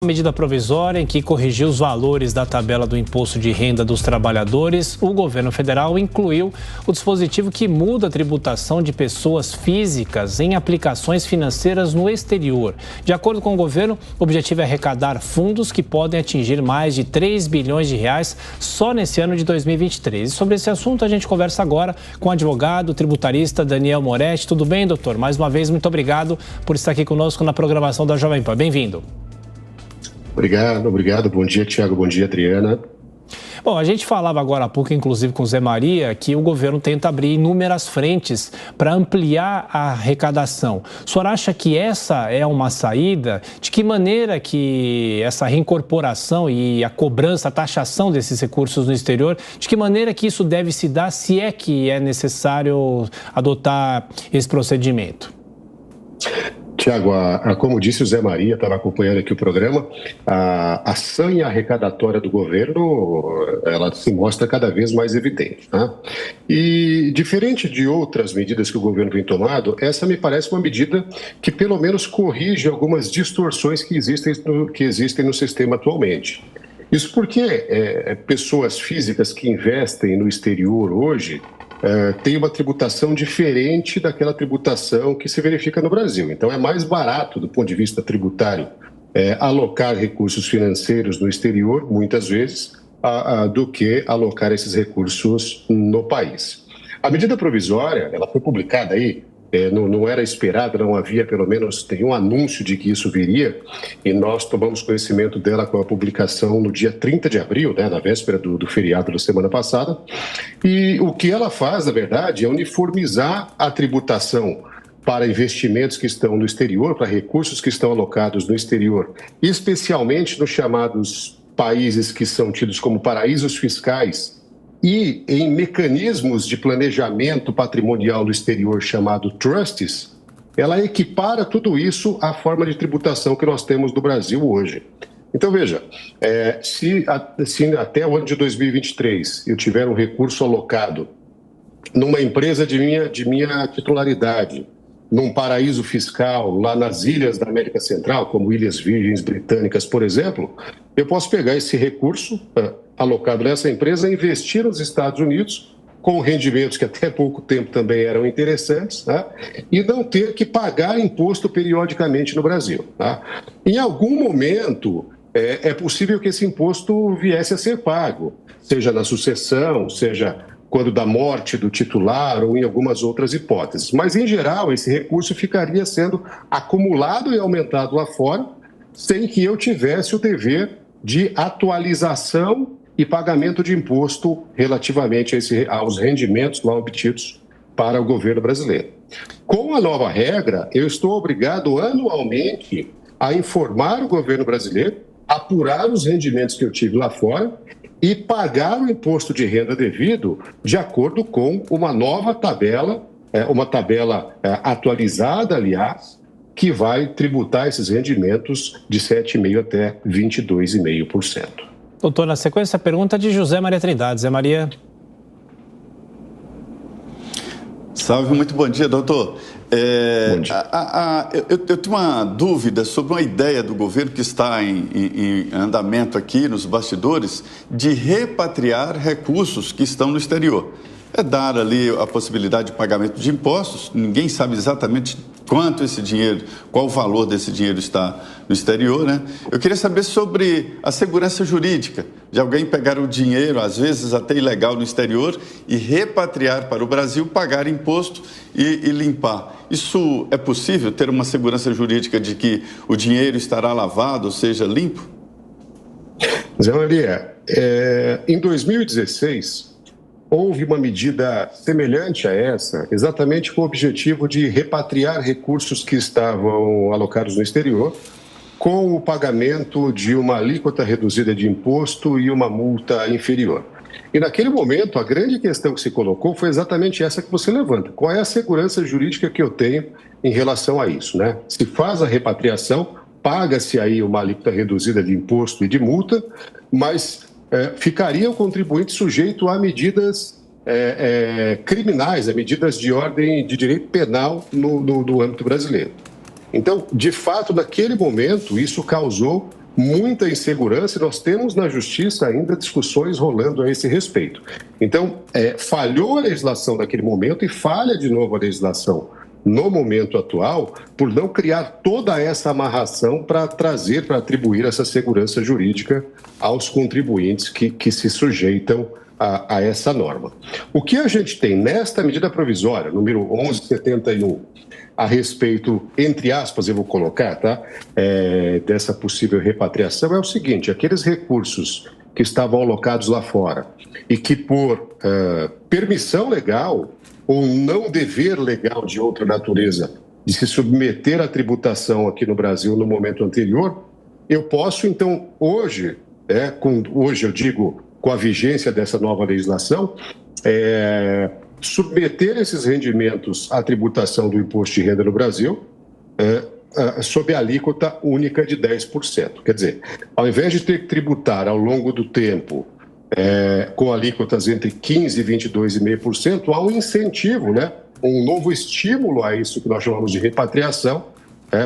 Uma medida provisória em que corrigiu os valores da tabela do imposto de renda dos trabalhadores, o governo federal incluiu o dispositivo que muda a tributação de pessoas físicas em aplicações financeiras no exterior. De acordo com o governo, o objetivo é arrecadar fundos que podem atingir mais de 3 bilhões de reais só nesse ano de 2023. E sobre esse assunto a gente conversa agora com o advogado tributarista Daniel Moretti. Tudo bem, doutor? Mais uma vez, muito obrigado por estar aqui conosco na programação da Jovem Pan. Bem-vindo. Obrigado. Bom dia, Tiago. Bom dia, Adriana. Bom, a gente falava agora há pouco, inclusive com o Zé Maria, que o governo tenta abrir inúmeras frentes para ampliar a arrecadação. O senhor acha que essa é uma saída? De que maneira que essa reincorporação e a cobrança, a taxação desses recursos no exterior, de que maneira que isso deve se dar, se é que é necessário adotar esse procedimento? Tiago, como disse o Zé Maria, estava acompanhando aqui o programa, a sanha arrecadatória do governo, ela se mostra cada vez mais evidente, tá? E diferente de outras medidas que o governo tem tomado, essa me parece uma medida que pelo menos corrige algumas distorções que existem no sistema atualmente. Isso porque pessoas físicas que investem no exterior hoje tem uma tributação diferente daquela tributação que se verifica no Brasil. Então, é mais barato, do ponto de vista tributário, alocar recursos financeiros no exterior, muitas vezes, do que alocar esses recursos no país. A medida provisória, ela foi publicada aí, não era esperada, não havia pelo menos nenhum anúncio de que isso viria, e nós tomamos conhecimento dela com a publicação no dia 30 de abril, né, na véspera do feriado da semana passada, e o que ela faz, na verdade, é uniformizar a tributação para investimentos que estão no exterior, para recursos que estão alocados no exterior, especialmente nos chamados países que são tidos como paraísos fiscais, e em mecanismos de planejamento patrimonial no exterior chamado trusts, ela equipara tudo isso à forma de tributação que nós temos no Brasil hoje. Então, veja, se até o ano de 2023 eu tiver um recurso alocado numa empresa de minha titularidade, num paraíso fiscal lá nas ilhas da América Central, como Ilhas Virgens Britânicas, por exemplo, eu posso pegar esse recurso alocado nessa empresa e investir nos Estados Unidos com rendimentos que até pouco tempo também eram interessantes, tá? E não ter que pagar imposto periodicamente no Brasil. Tá? Em algum momento, é possível que esse imposto viesse a ser pago, seja na sucessão, seja quando da morte do titular ou em algumas outras hipóteses. Mas, em geral, esse recurso ficaria sendo acumulado e aumentado lá fora, sem que eu tivesse o dever de atualização e pagamento de imposto relativamente aos rendimentos lá obtidos para o governo brasileiro. Com a nova regra, eu estou obrigado anualmente a informar o governo brasileiro, apurar os rendimentos que eu tive lá fora e pagar o imposto de renda devido de acordo com uma nova tabela, uma tabela atualizada, aliás, que vai tributar esses rendimentos de 7,5% até 22,5%. Doutor, na sequência, a pergunta de José Maria Trindade. Zé Maria. Salve, muito bom dia, doutor. Bom dia. Eu tenho uma dúvida sobre uma ideia do governo que está em andamento aqui nos bastidores de repatriar recursos que estão no exterior. É dar ali a possibilidade de pagamento de impostos, ninguém sabe exatamente quanto esse dinheiro, qual o valor desse dinheiro está no exterior, né? Eu queria saber sobre a segurança jurídica de alguém pegar o dinheiro, às vezes até ilegal no exterior, e repatriar para o Brasil, pagar imposto e limpar. Isso é possível, ter uma segurança jurídica de que o dinheiro estará lavado, ou seja, limpo? Zé Maria, em 2016... houve uma medida semelhante a essa, exatamente com o objetivo de repatriar recursos que estavam alocados no exterior, com o pagamento de uma alíquota reduzida de imposto e uma multa inferior. E naquele momento, a grande questão que se colocou foi exatamente essa que você levanta. Qual é a segurança jurídica que eu tenho em relação a isso, né? Se faz a repatriação, paga-se aí uma alíquota reduzida de imposto e de multa, mas ficaria o contribuinte sujeito a medidas criminais, a medidas de ordem de direito penal no âmbito brasileiro. Então, de fato, naquele momento, isso causou muita insegurança e nós temos na Justiça ainda discussões rolando a esse respeito. Então, falhou a legislação naquele momento e falha de novo a legislação no momento atual por não criar toda essa amarração para trazer, para atribuir essa segurança jurídica aos contribuintes que se sujeitam a essa norma. O que a gente tem nesta medida provisória, número 1171, a respeito, entre aspas, eu vou colocar, tá? Dessa possível repatriação, é o seguinte: aqueles recursos que estavam alocados lá fora e que por permissão legal ou não dever legal de outra natureza de se submeter à tributação aqui no Brasil no momento anterior, eu posso, então, hoje eu digo, com a vigência dessa nova legislação, submeter esses rendimentos à tributação do imposto de renda no Brasil sob a alíquota única de 10%. Quer dizer, ao invés de ter que tributar ao longo do tempo com alíquotas entre 15% e 22,5%, há um incentivo, né? Um novo estímulo a isso que nós chamamos de repatriação,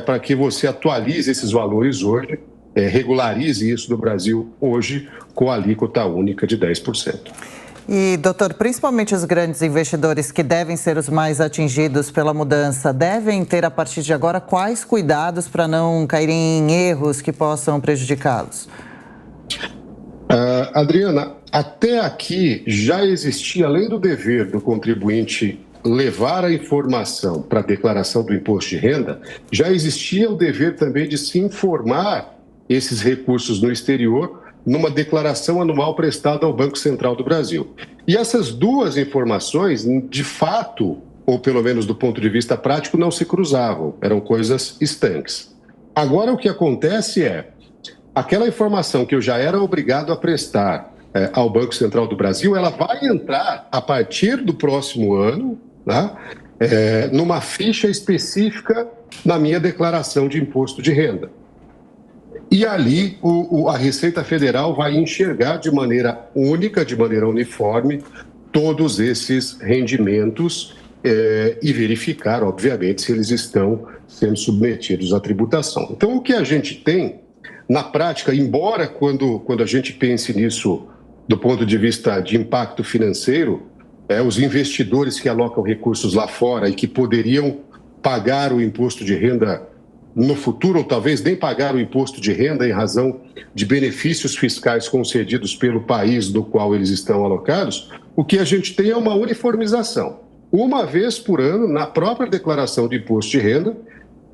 para que você atualize esses valores hoje, regularize isso do Brasil hoje com a alíquota única de 10%. E, doutor, principalmente os grandes investidores que devem ser os mais atingidos pela mudança, devem ter a partir de agora quais cuidados para não caírem em erros que possam prejudicá-los? Adriana, até aqui já existia, além do dever do contribuinte levar a informação para a declaração do imposto de renda, já existia o dever também de se informar esses recursos no exterior numa declaração anual prestada ao Banco Central do Brasil. E essas duas informações, de fato, ou pelo menos do ponto de vista prático, não se cruzavam, eram coisas estanques. Agora o que acontece aquela informação que eu já era obrigado a prestar ao Banco Central do Brasil, ela vai entrar a partir do próximo ano, né, numa ficha específica na minha declaração de imposto de renda. E ali a Receita Federal vai enxergar de maneira única, de maneira uniforme, todos esses rendimentos e verificar, obviamente, se eles estão sendo submetidos à tributação. Então, o que a gente tem, na prática, embora quando a gente pense nisso do ponto de vista de impacto financeiro, os investidores que alocam recursos lá fora e que poderiam pagar o imposto de renda no futuro, ou talvez nem pagar o imposto de renda em razão de benefícios fiscais concedidos pelo país do qual eles estão alocados, o que a gente tem é uma uniformização. Uma vez por ano, na própria declaração de imposto de renda,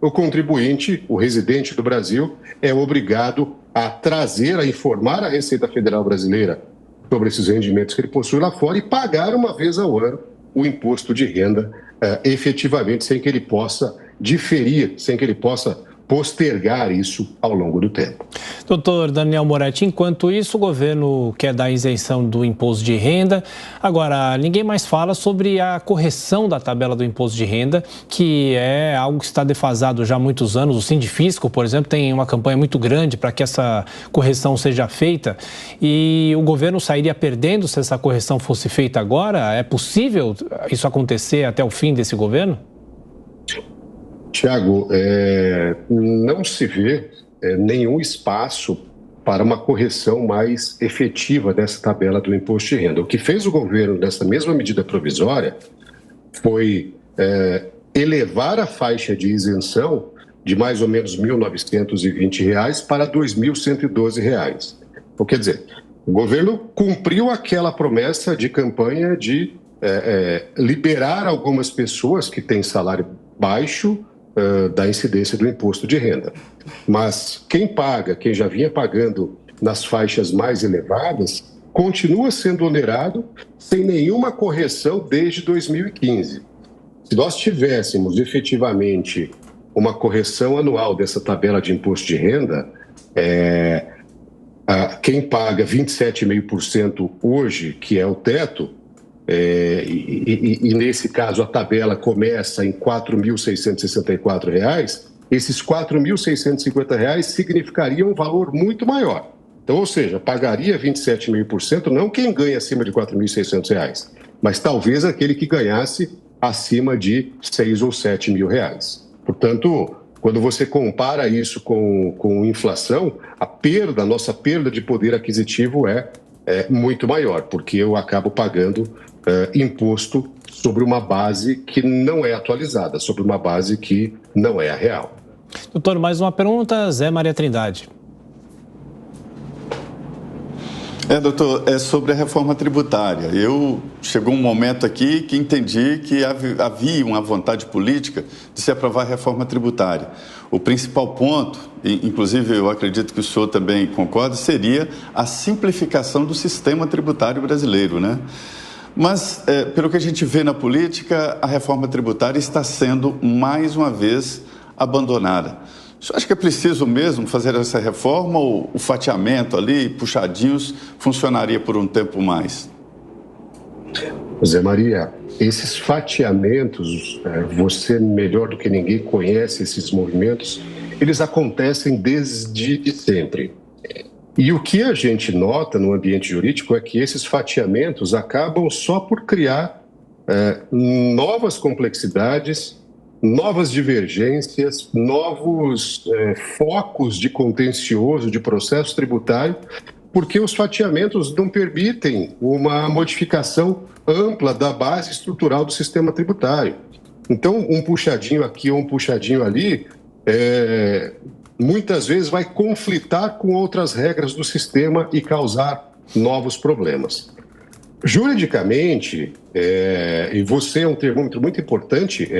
o contribuinte, o residente do Brasil, é obrigado a trazer, a informar a Receita Federal brasileira sobre esses rendimentos que ele possui lá fora e pagar uma vez ao ano o imposto de renda efetivamente, sem que ele possa diferir, sem que ele possa postergar isso ao longo do tempo. Doutor Daniel Moretti, enquanto isso, o governo quer dar isenção do imposto de renda. Agora, ninguém mais fala sobre a correção da tabela do imposto de renda, que é algo que está defasado já há muitos anos. O Sindifisco, por exemplo, tem uma campanha muito grande para que essa correção seja feita. E o governo sairia perdendo se essa correção fosse feita agora? É possível isso acontecer até o fim desse governo? Tiago, não se vê nenhum espaço para uma correção mais efetiva dessa tabela do imposto de renda. O que fez o governo nessa mesma medida provisória foi elevar a faixa de isenção de mais ou menos R$ 1.920 para R$ 2.112. Então, quer dizer, o governo cumpriu aquela promessa de campanha de liberar algumas pessoas que têm salário baixo da incidência do imposto de renda. Mas quem já vinha pagando nas faixas mais elevadas, continua sendo onerado sem nenhuma correção desde 2015. Se nós tivéssemos efetivamente uma correção anual dessa tabela de imposto de renda, quem paga 27,5% hoje, que é o teto, e nesse caso a tabela começa em R$ 4.664, esses R$ 4.650 significariam um valor muito maior. Então, ou seja, pagaria 27,5% não quem ganha acima de R$ 4.600, mas talvez aquele que ganhasse acima de R$ 6 ou R$ 7 mil. Portanto, Quando você compara isso com inflação, a nossa perda de poder aquisitivo é muito maior, porque eu acabo pagando imposto sobre uma base que não é atualizada, sobre uma base que não é a real. Doutor, mais uma pergunta, Zé Maria Trindade. Doutor, é sobre a reforma tributária. Chegou um momento aqui que entendi que havia uma vontade política de se aprovar a reforma tributária. O principal ponto, inclusive eu acredito que o senhor também concorda, seria a simplificação do sistema tributário brasileiro, né? Mas, pelo que a gente vê na política, a reforma tributária está sendo, mais uma vez, abandonada. O senhor acha que é preciso mesmo fazer essa reforma ou o fatiamento ali, puxadinhos, funcionaria por um tempo mais? Zé Maria, esses fatiamentos, você melhor do que ninguém conhece esses movimentos, eles acontecem desde sempre. E o que a gente nota no ambiente jurídico é que esses fatiamentos acabam só por criar novas complexidades, novas divergências, novos focos de contencioso, de processo tributário, porque os fatiamentos não permitem uma modificação ampla da base estrutural do sistema tributário. Então, um puxadinho aqui ou um puxadinho ali, muitas vezes vai conflitar com outras regras do sistema e causar novos problemas. Juridicamente, e você é um termômetro muito importante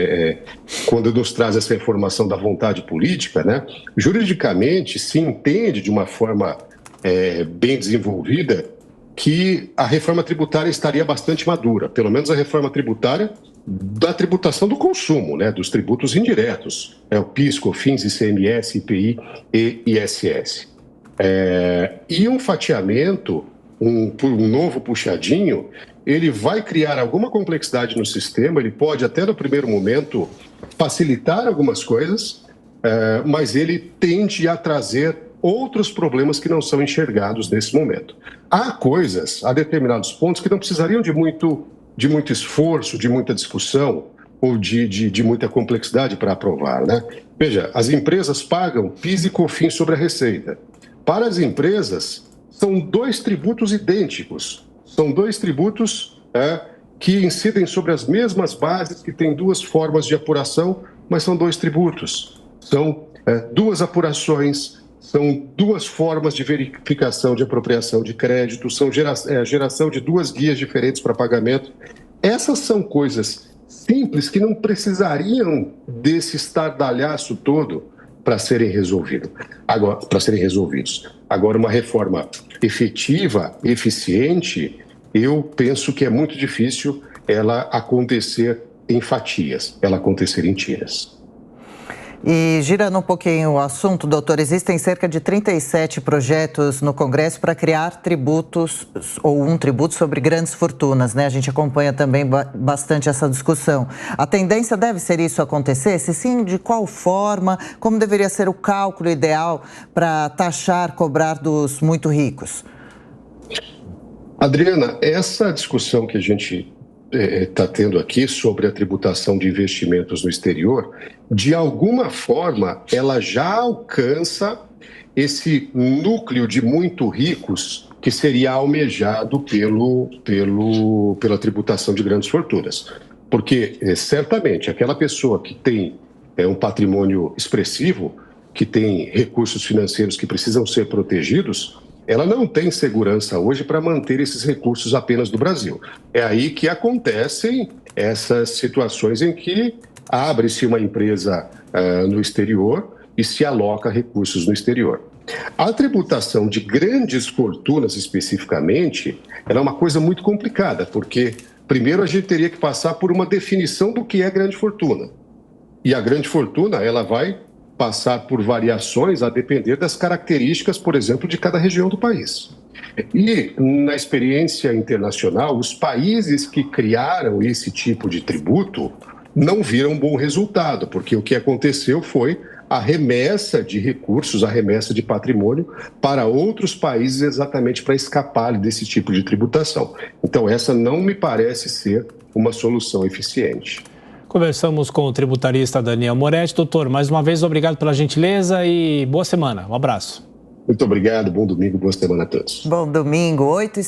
quando nos traz essa informação da vontade política, né? Juridicamente, se entende de uma forma bem desenvolvida que a reforma tributária estaria bastante madura, pelo menos a reforma tributária da tributação do consumo, né? Dos tributos indiretos, o PIS, COFINS, ICMS, IPI e ISS. E um fatiamento, um novo puxadinho, ele vai criar alguma complexidade no sistema, ele pode até no primeiro momento facilitar algumas coisas, mas ele tende a trazer outros problemas que não são enxergados nesse momento. Há determinados pontos que não precisariam de muito esforço, de muita discussão ou de muita complexidade para aprovar, né? Veja, as empresas pagam PIS e COFINS sobre a receita. Para as empresas, são dois tributos idênticos, são dois tributos que incidem sobre as mesmas bases, que têm duas formas de apuração, mas são dois tributos, são duas apurações, são duas formas de verificação de apropriação de crédito, são geração de duas guias diferentes para pagamento. Essas são coisas simples que não precisariam desse estardalhaço todo para serem resolvidos. Agora, uma reforma efetiva, eficiente, eu penso que é muito difícil ela acontecer em fatias, ela acontecer em tiras. E girando um pouquinho o assunto, doutor, existem cerca de 37 projetos no Congresso para criar tributos ou um tributo sobre grandes fortunas, né? A gente acompanha também bastante essa discussão. A tendência deve ser isso acontecer? Se sim, de qual forma? Como deveria ser o cálculo ideal para taxar, cobrar dos muito ricos? Adriana, essa discussão que a gente está tendo aqui sobre a tributação de investimentos no exterior, de alguma forma, ela já alcança esse núcleo de muito ricos que seria almejado pela tributação de grandes fortunas. Porque, certamente, aquela pessoa que tem um patrimônio expressivo, que tem recursos financeiros que precisam ser protegidos, ela não tem segurança hoje para manter esses recursos apenas no Brasil. É aí que acontecem essas situações em que abre-se uma empresa no exterior e se aloca recursos no exterior. A tributação de grandes fortunas, especificamente, ela é uma coisa muito complicada, porque, primeiro, a gente teria que passar por uma definição do que é grande fortuna. E a grande fortuna, ela vai passar por variações a depender das características, por exemplo, de cada região do país. E, na experiência internacional, os países que criaram esse tipo de tributo não viram bom resultado, porque o que aconteceu foi a remessa de recursos, a remessa de patrimônio para outros países exatamente para escapar desse tipo de tributação. Então, essa não me parece ser uma solução eficiente. Conversamos com o tributarista Daniel Moretti. Doutor, mais uma vez, obrigado pela gentileza e boa semana. Um abraço. Muito obrigado, bom domingo, boa semana a todos. Bom domingo, 8h50.